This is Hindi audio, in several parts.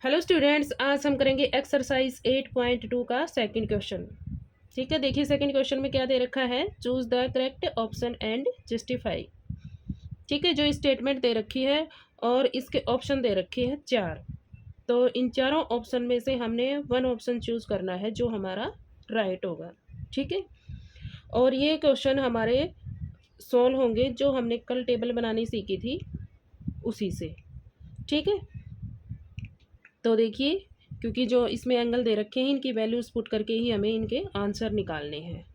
हेलो स्टूडेंट्स, आज हम करेंगे एक्सरसाइज 8.2 का सेकंड क्वेश्चन। ठीक है, देखिए सेकंड क्वेश्चन में क्या दे रखा है। Choose the correct option and justify. ठीक है, जो स्टेटमेंट दे रखी है और इसके ऑप्शन दे रखे हैं 4। तो इन चारों ऑप्शन में से हमने वन ऑप्शन चूज करना है जो हमारा राइट होगा। ठीक है, और ये क्वेश्चन हमारे सॉल्व होंगे जो हमने कल टेबल बनानी सीखी थी उसी से। ठीक है, तो देखिए, क्योंकि जो इसमें एंगल दे रखे हैं इनकी वैल्यूज़ पुट करके ही हमें इनके आंसर निकालने हैं।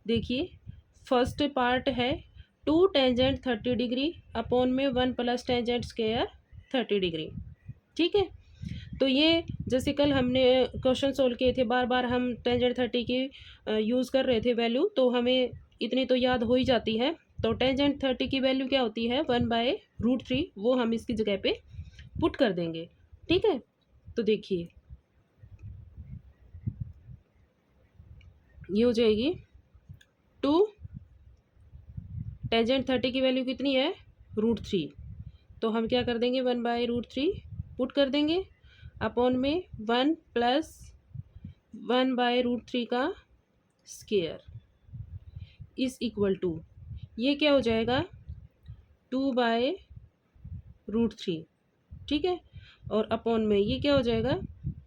देखिए, फर्स्ट पार्ट है 2 टेंजेंट 30 डिग्री अपॉन में 1 प्लस टेंजेंट स्क्वायर 30 डिग्री। ठीक है, तो ये जैसे कल हमने क्वेश्चन सोल्व किए थे, बार बार हम टेंजेंट 30 की यूज़ कर रहे थे वैल्यू, तो हमें इतनी तो याद हो ही जाती है। तो टेंजेंट 30 की वैल्यू क्या होती है 1/√3, वो हम इसकी जगह पे पुट कर देंगे। ठीक है, तो देखिए ये हो जाएगी 2 टेंजेंट 30 की वैल्यू कितनी है √3, तो हम क्या कर देंगे 1/√3 पुट कर देंगे अपॉन में 1 प्लस 1/√3 का स्क्वायर इज इक्वल टू, ये क्या हो जाएगा 2/√3। ठीक है, और अपॉन में ये क्या हो जाएगा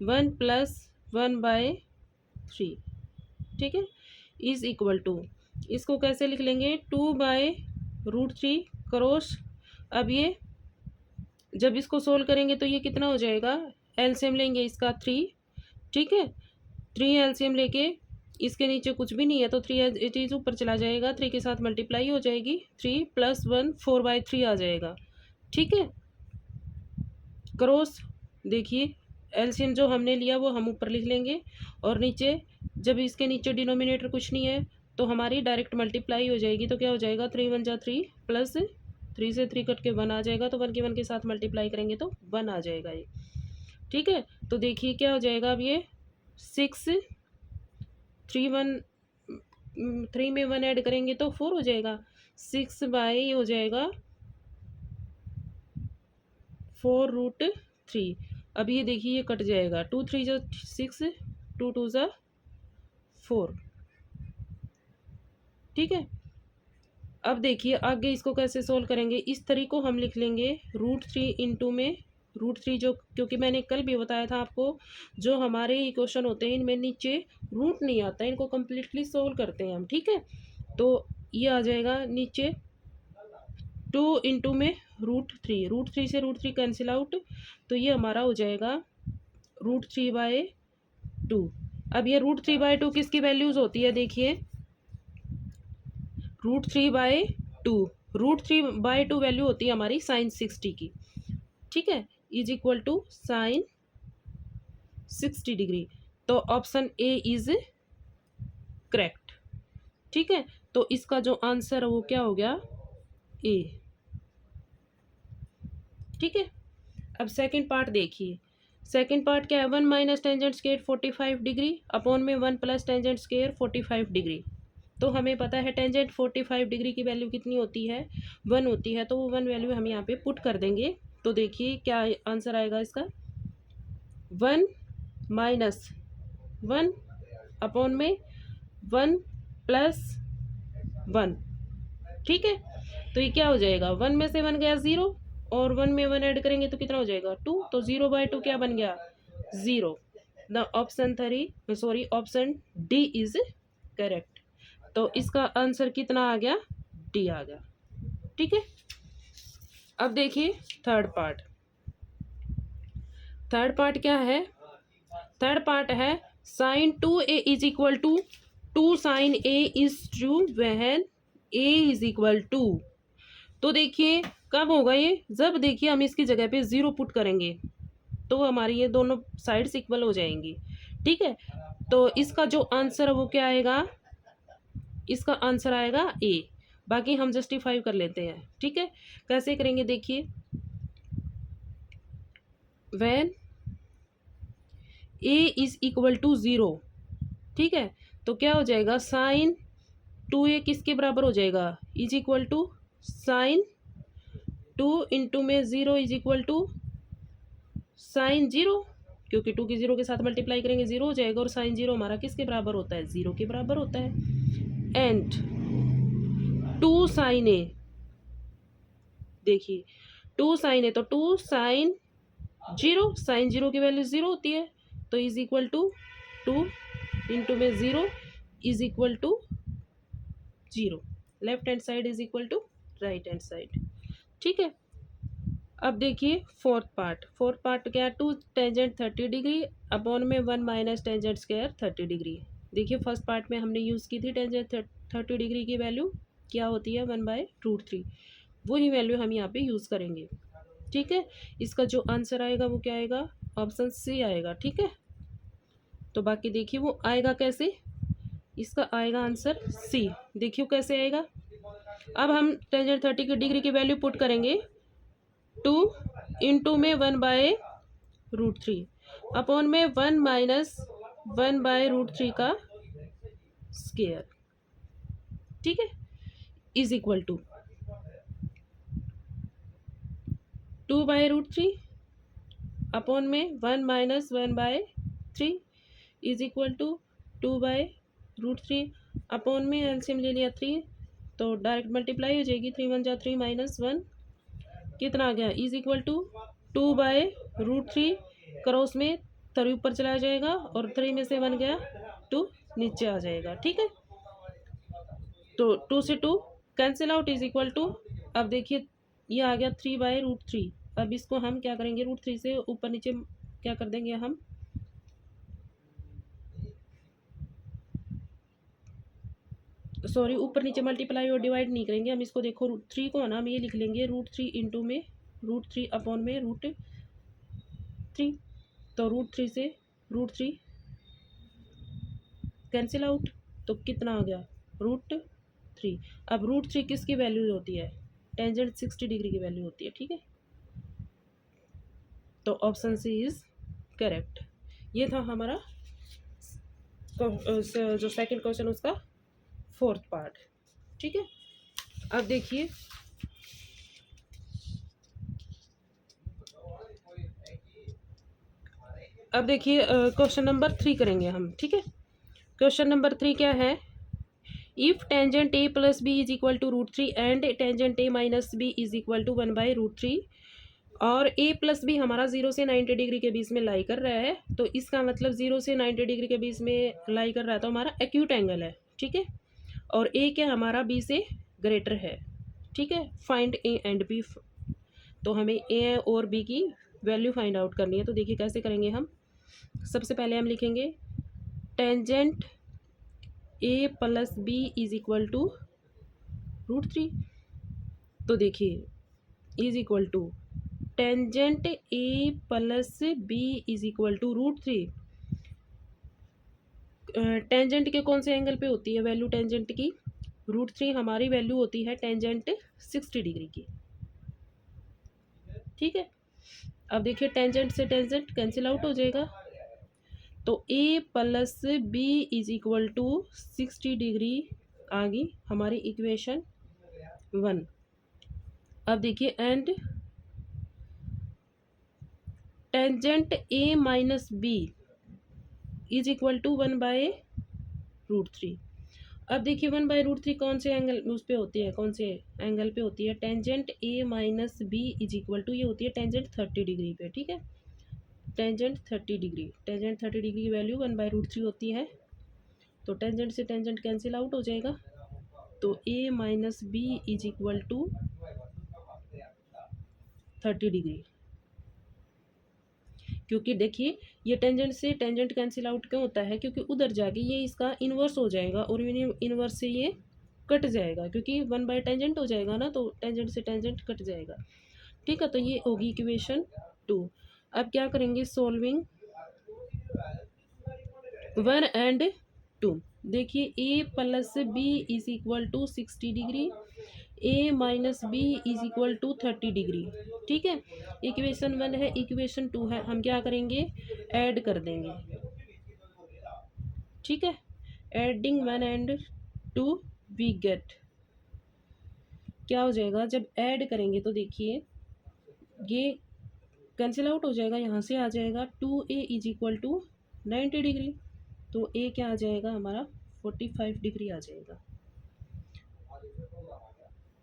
1 प्लस 1/3। ठीक है, इज इक्वल टू, इसको कैसे लिख लेंगे 2/√3 क्रॉस। अब ये जब इसको सोल्व करेंगे तो ये कितना हो जाएगा, एलसीएम लेंगे इसका 3। ठीक है, 3 एलसीएम लेके इसके नीचे कुछ भी नहीं है तो 3 इट इज ऊपर चला जाएगा, 3 के साथ मल्टीप्लाई हो जाएगी, 3 + 1 4/3 आ जाएगा। ठीक है, क्रॉस। देखिए एलसीएम जो हमने लिया वो हम ऊपर लिख लेंगे और नीचे जब इसके नीचे डिनोमिनेटर कुछ नहीं है तो हमारी डायरेक्ट मल्टीप्लाई हो जाएगी। तो क्या हो जाएगा 3 × 1 = 3 प्लस 3 से 3 कट के 1 आ जाएगा, तो 1 के 1 के साथ मल्टीप्लाई करेंगे तो 1 आ जाएगा ये। ठीक है, तो देखिए क्या हो जाएगा अब ये 6 3 में 1 ऐड करेंगे तो 4 हो जाएगा। 6 हो जाएगा 4√3। अब ये देखिए ये कट जाएगा, 2 3 जो 6, 2 2 ज़ा 4। ठीक है, अब देखिए आगे इसको कैसे सोल्व करेंगे। इस तरीके को हम लिख लेंगे √3 इंटू में √3, जो क्योंकि मैंने कल भी बताया था आपको जो हमारे इक्वेशन होते हैं इनमें नीचे रूट नहीं आता है, इनको कम्प्लीटली सोल्व करते हैं हम। ठीक है, तो ये आ जाएगा नीचे 2 इंटू में √3 से √3 कैंसिल आउट, तो ये हमारा हो जाएगा √3/2। अब ये √3/2 किसकी वैल्यूज़ होती है, देखिए √3/2, √3/2 वैल्यू होती है हमारी sin 60 की। ठीक है, is equal to sin 60 degree. तो ऑप्शन ए इज करेक्ट। ठीक है, तो इसका जो आंसर है वो क्या हो गया ए। ठीक है, अब सेकंड पार्ट देखिए। सेकंड पार्ट क्या है 1 minus tangent square 45 degree upon में 1 प्लस टेंजेंट स्क्वायर 45 डिग्री। तो हमें पता है टेंजेंट 45 डिग्री की वैल्यू कितनी होती है 1 होती है, तो वो 1 वैल्यू हम यहाँ पे पुट कर देंगे। तो देखिए क्या आंसर आएगा इसका 1 माइनस 1 अपॉन में 1 प्लस 1। ठीक है, तो ये क्या हो जाएगा 1 में से 1 गया 0 और 1 में 1 ऐड करेंगे तो कितना हो जाएगा 2, तो 0/2 क्या बन गया 0। The option D is correct. तो इसका आंसर कितना आ गया डी आ गया। ठीक है, अब देखिए थर्ड पार्ट। थर्ड पार्ट क्या है, थर्ड पार्ट है sin 2a is equal to 2 sin a is true when a is equal to. तो देखिए कब होगा ये, जब देखिए हम इसकी जगह पे 0 पुट करेंगे तो हमारी ये दोनों साइड्स इक्वल हो जाएंगी। ठीक है, तो इसका जो आंसर है वो क्या आएगा, इसका आंसर आएगा ए। बाकी हम जस्टिफाई कर लेते हैं। ठीक है, कैसे करेंगे देखिए, when A is equal to 0। ठीक है, तो क्या हो जाएगा sin 2a किसके बराबर हो जाएगा is equal to sin 2 into में 0 is equal to sine zero, क्योंकि 2 की 0 के साथ मल्टीप्लाई करेंगे 0 हो जाएगा, और साइन जीरो हमारा किसके बराबर होता है, 0 के बराबर होता है। एंड 2 साइन ए, देखिए 2 साइन ए, तो 2 साइन जीरो, साइन जीरो की वैल्यू 0 होती है, तो इज इक्वल टू 2 इंटू में 0 is equal to 0। Left hand side is equal to right hand side. ठीक है, अब देखिए फोर्थ पार्ट क्या है, 2 टेंजेंट 30 डिग्री अपॉन में 1 माइनस टेंजेंट स्क्वायर 30 डिग्री। देखिए फर्स्ट पार्ट में हमने यूज़ की थी टेंजेंट 30 डिग्री की वैल्यू क्या होती है, 1/√3, वही वैल्यू हम यहाँ पे यूज़ करेंगे। ठीक है, इसका जो आंसर आएगा वो क्या आएगा, ऑप्शन सी आएगा। ठीक है, तो बाकी देखिए वो आएगा कैसे, इसका आएगा आंसर सी। देखिए कैसे आएगा, अब हम टेंजेंट 30 की डिग्री की वैल्यू पुट करेंगे, 2 इंटू में 1/√3 अपॉन में 1 माइनस 1/√3 का स्क्वायर। ठीक है, इज इक्वल टू 2/√3 अपॉन में 1 minus 1/3 is equal to 2/√3 upon में एलसीएम ले लिया 3, तो डायरेक्ट मल्टीप्लाई हो जाएगी, 3 1 जा 3 माइनस 1 कितना आ गया, इज इक्वल टू 2/√3 क्रॉस में 3 ऊपर चला जाएगा, और 3 में से 1 गया 2 नीचे आ जाएगा। ठीक है, तो 2 से 2 cancel out is equal to, अब देखिए ये आ गया 3/√3। अब इसको हम क्या करेंगे, √3 से ऊपर नीचे क्या कर देंगे हम, सॉरी ऊपर नीचे मल्टीप्लाई और डिवाइड नहीं करेंगे हम इसको, देखो √3 को ना हम ये लिख लेंगे √3 इंटू में √3 अपॉन में √3, तो √3 से √3 कैंसिल आउट, तो कितना आ गया √3। अब √3 किसकी वैल्यू होती है, टेंजेंट 60 डिग्री की वैल्यू होती है। ठीक है, तो ऑप्शन सी इज करेक्ट। ये था हमारा जो सेकंड क्वेश्चन उसका फोर्थ पार्ट। ठीक है, अब देखिए क्वेश्चन नंबर 3 करेंगे हम। ठीक है, क्वेश्चन नंबर 3 क्या है, if tangent A plus B is equal to √3 and tangent A minus B is equal to 1/√3, और ए प्लस बी हमारा 0 से 90 डिग्री के बीच में लाई कर रहा है, तो इसका मतलब 0 से 90 डिग्री के बीच में लाई कर रहा है, तो हमारा एक्यूट एंगल है। ठीक है, और ए क्या हमारा बी से ग्रेटर है। ठीक है, फाइंड ए एंड बी, तो हमें ए और बी की वैल्यू फाइंड आउट करनी है। तो देखिए कैसे करेंगे हम, सबसे पहले हम लिखेंगे tangent A plus B is equal to √3, तो देखिए is equal to tangent A plus B is equal to √3। Tangent के कौन से एंगल पे होती है वैल्यू टेंजेंट की, √3 हमारी वैल्यू होती है टेंजेंट 60 डिग्री की। ठीक है, अब देखिए टेंजेंट से टेंजेंट कैंसिल आउट हो जाएगा, तो A plus B is equal to 60 degree आ गई हमारी इक्वेशन 1। अब देखिए and tangent A minus B is equal to 1/√3। अब देखिए 1/√3 कौन से एंगल उस पे होती है, कौन से एंगल पे होती है, tangent A minus B is equal to ये होती है टेंजेंट 30 डिग्री पे। ठीक है, टेंजेंट 30 डिग्री, टेंजेंट 30 डिग्री की वैल्यू 1/√3 होती है, तो टेंजेंट से टेंजेंट कैंसिल आउट हो जाएगा, तो A minus B is equal to 30 degree. क्योंकि देखिए ये टेंजेंट से टेंजेंट कैंसिल आउट क्यों होता है, क्योंकि उधर जाके ये इसका इन्वर्स हो जाएगा, और इन्वर्स से ये कट जाएगा, क्योंकि 1/टेंजेंट हो जाएगा ना, तो टेंजेंट से टेंजेंट कट जाएगा। ठीक है, तो ये होगी इक्वेशन 2। अब क्या करेंगे, सॉल्विंग 1 एंड 2। देखिए A plus B is equal to 60 degree, A minus B is equal to 30 degree. ठीक है, इक्वेशन 1 है, इक्वेशन 2 है, हम क्या करेंगे ऐड कर देंगे। ठीक है, एडिंग 1 एंड 2 वी गेट, क्या हो जाएगा जब ऐड करेंगे तो देखिए ये कैंसिल आउट हो जाएगा, यहाँ से आ जाएगा 2a is equal to 90 degree, तो a क्या आ जाएगा हमारा 45 डिग्री आ जाएगा।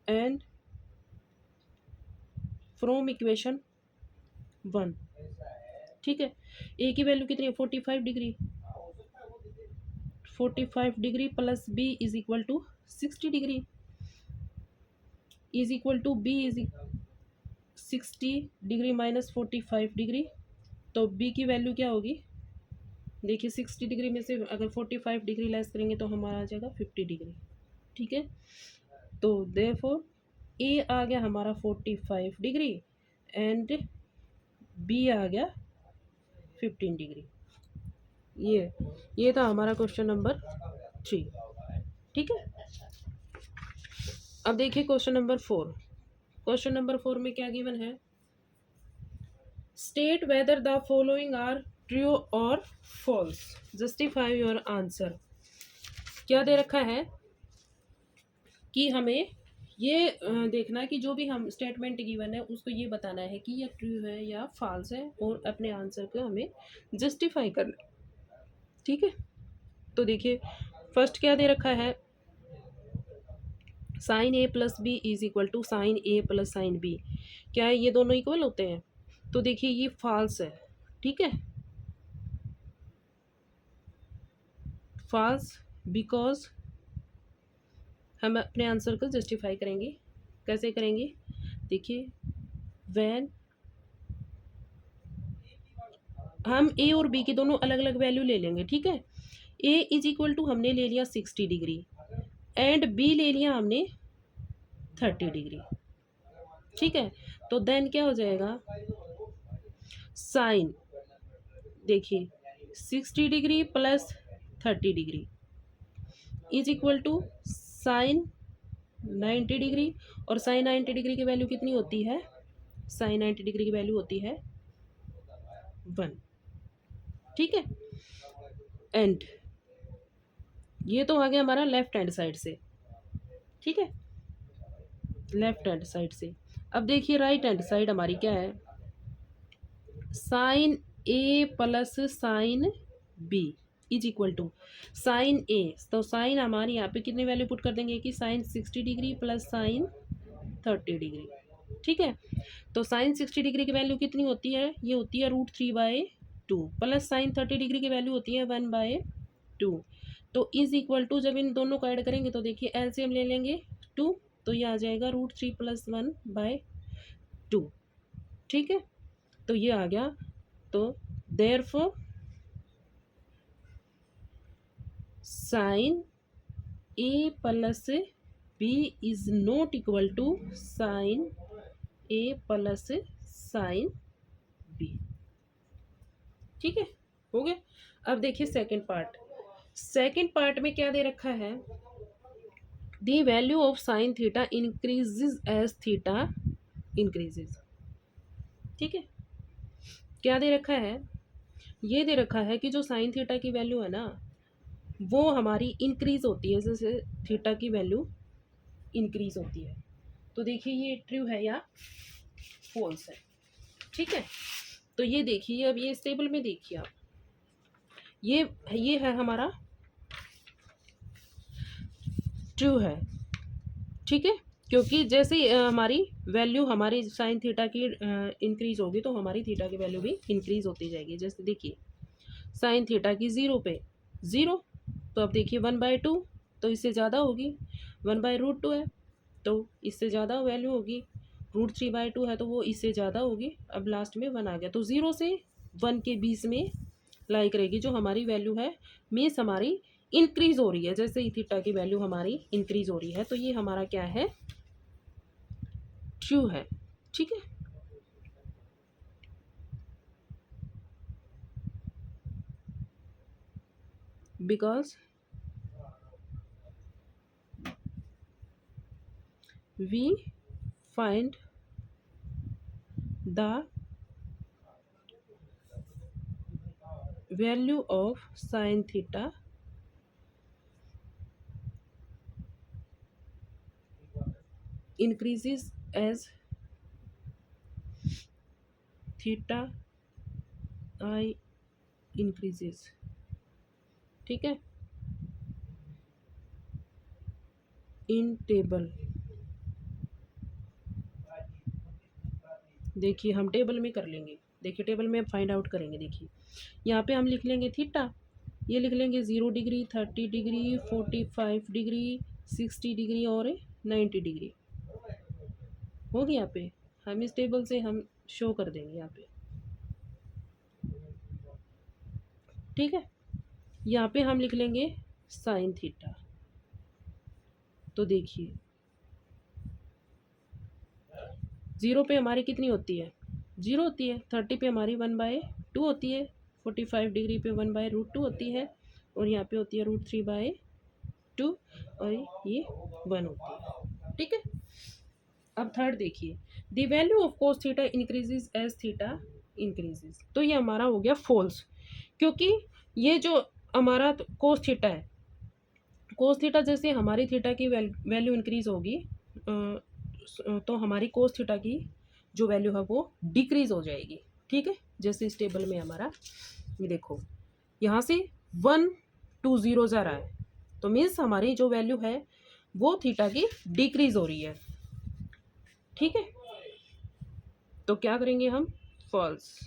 एंड फ्रॉम इक्वेशन 1, ठीक है, a की वैल्यू कितनी है 45 degree, 45 degree plus b is equal to 60 degree is equal to b is 60 degree minus 45 degree, तो b की वैल्यू क्या होगी, देखिए 60 डिग्री में से अगर 45 डिग्री लेस करेंगे तो हमारा आ जाएगा 50 डिग्री, ठीक है। तो देयरफॉर ए आ गया हमारा 45 डिग्री एंड बी आ गया 15 डिग्री। ये था हमारा क्वेश्चन नंबर 3, ठीक है। अब देखिए क्वेश्चन नंबर 4। क्वेश्चन नंबर 4 में क्या गिवन है, state whether the following are true और फॉल्स, जस्टिफाई योर आंसर। क्या दे रखा है कि हमें ये देखना कि जो भी हम स्टेटमेंट गिवन है उसको ये बताना है कि ये ट्रू है या फॉल्स है, और अपने आंसर को हमें जस्टिफाई करना, ठीक है। तो देखिए फर्स्ट क्या दे रखा है, sine A plus B is equal to sine A plus sine B, क्या है ये दोनों इक्वल होते हैं, तो देखिए ये फॉल्स है, ठीक है, फॉल्स, बिकॉज हम अपने आंसर को जस्टिफाई करेंगे, कैसे करेंगे, देखिए व्हेन हम ए और बी की दोनों अलग अलग वैल्यू ले लेंगे, ठीक है। ए इज इक्वल टू हमने ले लिया 60 डिग्री एंड बी ले लिया हमने 30 डिग्री, ठीक है। तो देन क्या हो जाएगा, साइन देखिए 60 degree plus 30 degree is equal to sine 90 degree, और साइन 90 डिग्री की वैल्यू कितनी होती है, साइन 90 डिग्री की वैल्यू होती है 1, ठीक है। एंड ये तो आ गया हमारा लेफ्ट हैंड साइड से, ठीक है, लेफ्ट हैंड साइड से। अब देखिए राइट हैंड साइड हमारी क्या है, sine A plus sine B is equal to sine A, तो साइन हमारी यहाँ पे कितनी वैल्यू पुट कर देंगे कि sine 60 degree plus sine 30 degree, ठीक है। तो साइन 60 डिग्री की वैल्यू कितनी होती है, ये होती है √3/2 प्लस साइन 30 डिग्री की वैल्यू होती है 1/2, तो इज इक्वल टू जब इन दोनों को ऐड करेंगे तो देखिए एलसीएम ले लेंगे 2, तो ये आ जाएगा √3 + 1/2, ठीक है। तो ये आ गया, तो therefore sine A plus B is not equal to sine A plus sine B, ठीक है, हो गया। अब देखिए सेकंड पार्ट, सेकंड पार्ट में क्या दे रखा है, the value of sine theta increases as theta increases, ठीक है। क्या दे रखा है, ये दे रखा है कि जो साइन थीटा की वैल्यू है ना वो हमारी इंक्रीज होती है जैसे थीटा की वैल्यू इंक्रीज होती है, तो देखिए ये ट्रू है या फॉल्स है, ठीक है। तो ये देखिए अब ये इस टेबल में देखिए आप, ये है हमारा ट्रू है, ठीक है, क्योंकि जैसे हमारी वैल्यू हमारी साइन थीटा की इंक्रीज होगी तो हमारी थीटा की वैल्यू भी इंक्रीज होती जाएगी। जैसे देखिए साइन थीटा की 0 पे 0, तो अब देखिए 1/2, तो इससे ज़्यादा होगी, 1/√2 है तो इससे ज़्यादा वैल्यू होगी, √3/2 है तो वो इससे ज़्यादा होगी, अब लास्ट में 1 आ गया, तो 0 से 1 के बीच में लाई करेगी जो हमारी वैल्यू है, मीन्स हमारी इंक्रीज हो रही है, जैसे ही थीटा की वैल्यू हमारी इंक्रीज हो रही है, तो ये हमारा क्या है, ट्रू है, ठीक है। Because we find the value of sin theta increases as theta I increases, ठीक है, इन टेबल। देखिए हम टेबल में कर लेंगे, देखिए टेबल में फाइंड आउट करेंगे। देखिए यहाँ पे हम लिख लेंगे थीटा, ये लिख लेंगे 0 डिग्री, 30 डिग्री, 45 डिग्री, 60 डिग्री और 90 डिग्री। होगी यहाँ पे, हम इस टेबल से हम शो कर देंगे यहाँ पे, ठीक है। यहाँ पे हम लिख लेंगे साइन थीटा। तो देखिए 0 पे हमारी कितनी होती है, 0 होती है, 30 पे हमारी 1/2 होती है, 45 डिग्री पे 1/√2 होती है, और यहाँ पे होती है √3/2, और ये 1 होती है, ठीक है। अब थर्ड देखिए, the value of cos theta increases as theta increases. तो ये हमारा हो गया फॉल्स, क्योंकि ये जो हमारा कोस थीटा है, कोस थीटा जैसे हमारी थीटा की वैल्यू इंक्रीज होगी, तो हमारी कोस थीटा की जो वैल्यू है वो डिक्रीज हो जाएगी, ठीक है। जैसे इस टेबल में हमारा ये देखो यहाँ से 1 2 0 जा रहा है, तो मीन्स हमारी जो वैल्यू है वो थीटा की डिक्रीज हो रही है, ठीक है। तो क्या करेंगे हम, फॉल्स,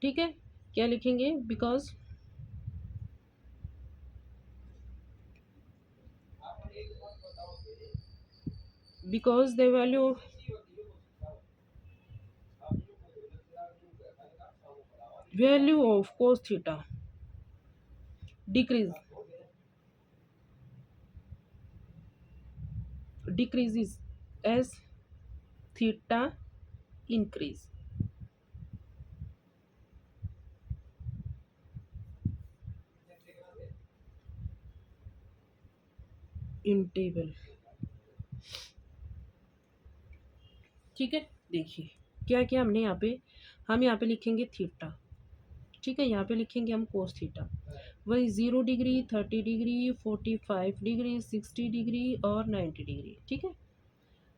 ठीक है। क्या लिखेंगे, because the value of cos theta decreases as theta increase। In table, ठीक है। देखिए क्या क्या हमने यहाँ पे, हम यहाँ पे लिखेंगे थीटा, ठीक है। यहाँ पे लिखेंगे हम कोस थीटा, वही 0 डिग्री, 30 डिग्री, 45 डिग्री, 60 डिग्री और 90 डिग्री, ठीक है।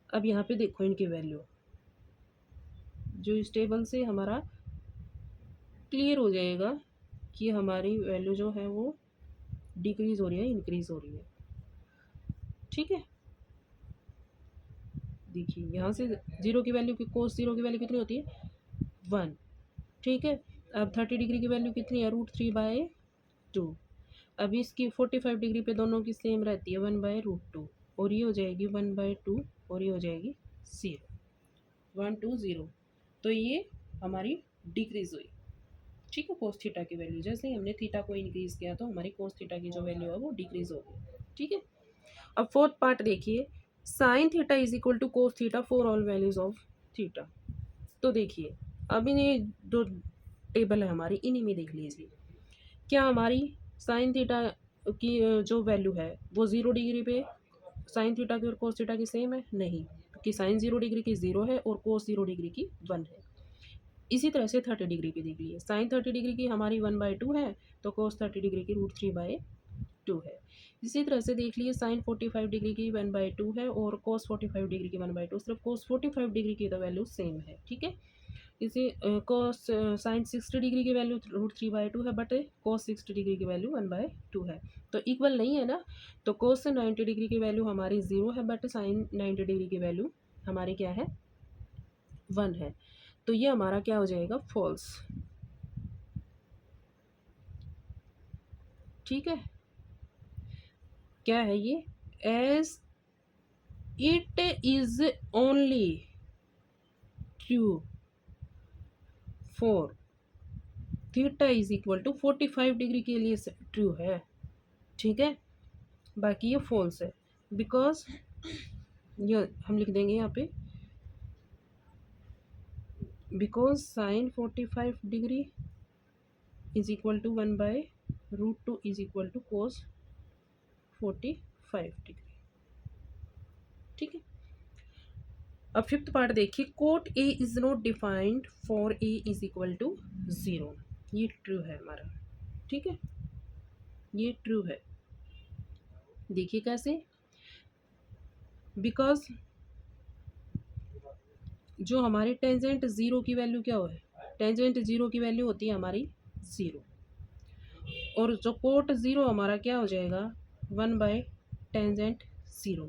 अब यहाँ पे देखो इनकी वैल्यू, जो इस टेबल से हमारा क्लियर हो जाएगा कि हमारी वैल्यू जो है वो डिक्रीज हो रही है, इंक्रीज हो रही है, ठीक है। देखिए यहाँ से 0 की वैल्यू की, कोस 0 की वैल्यू कितनी होती है, 1, ठीक है। अब 30 डिग्री की वैल्यू कितनी है, √3/2। अब इसकी 45 डिग्री पे दोनों की सेम रहती है, 1/√2, और ये हो जाएगी 1/2, और ये हो जाएगी 0, 1 2 0। तो ये हमारी डिक्रीज हुई, ठीक है, कोस थीटा की वैल्यू। जैसे ही हमने थीटा को इंक्रीज किया तो हमारी कोस थीटा की जो वैल्यू है वो डिक्रीज हो गई, ठीक है। अब फोर्थ पार्ट देखिए, sine theta is equal to cos theta for all values of theta. तो देखिए अब इन्हें दो टेबल है हमारी, इन्हीं में देख लीजिए, क्या हमारी साइन थीटा की जो वैल्यू है वो 0 डिग्री पे साइन थीटा की और कोस थीटा की सेम है, नहीं, क्योंकि साइन 0 डिग्री की 0 है और कोस 0 डिग्री की 1 है। इसी तरह से 30 डिग्री पे देख लिए, साइन 30 डिग्री की हमारी 1/2 है, तो कोस 30 डिग्री की √3/2 है। इसी तरह से देख लिए, साइन 45 डिग्री की 1/2 है और कोस 45 डिग्री की 1/2, सिर्फ कोस 45 डिग्री की तो वैल्यू सेम है, ठीक है। इसी कोस साइन 60 डिग्री की वैल्यू √3/2 है, बट कोस 60 डिग्री की वैल्यू 1/2 है, तो इक्वल नहीं है ना। तो कोस 90 डिग्री की वैल्यू हमारी 0 है, बट साइन 90 डिग्री की वैल्यू हमारी क्या है, 1 है। तो ये हमारा क्या हो जाएगा, फॉल्स, ठीक है। क्या है ये, as it is only true for theta is equal to 45 degree के लिए ट्रू है, ठीक है, बाकी ये फॉल्स है। बिकॉज ये हम लिख देंगे यहाँ पे, because sine 45 degree is equal to 1/√2 is equal to cos 45 degree, ठीक है। अब फिफ्थ पार्ट देखिए, cot A is not defined for A is equal to 0। ये ट्रू है हमारा, ठीक है, ये ट्रू है। देखिए कैसे, बिकॉज जो हमारी टेंजेंट ज़ीरो की वैल्यू क्या हो है, टेंजेंट ज़ीरो की वैल्यू होती है हमारी ज़ीरो, और जो कोट ज़ीरो हमारा क्या हो जाएगा, 1 टेंजेंट ज़ीरो।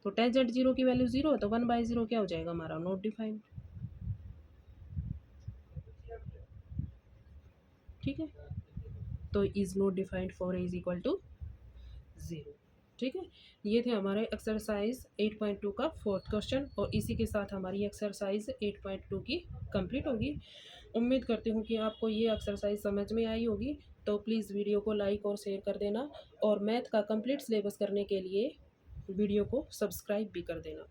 तो टेंजेंट ज़ीरो की वैल्यू ज़ीरो है तो 1/0 क्या हो जाएगा हमारा, नॉट डिफाइंड। ठीक है, तो is not defined for is equal to zero. ठीक है, ये थे हमारे एक्सरसाइज 8.2 का फोर्थ क्वेश्चन, और इसी के साथ हमारी एक्सरसाइज 8.2 की कंप्लीट होगी। उम्मीद करती हूँ कि आपको ये एक्सरसाइज समझ में आई होगी। तो प्लीज़ वीडियो को लाइक और शेयर कर देना, और मैथ का कंप्लीट सिलेबस करने के लिए वीडियो को सब्सक्राइब भी कर देना।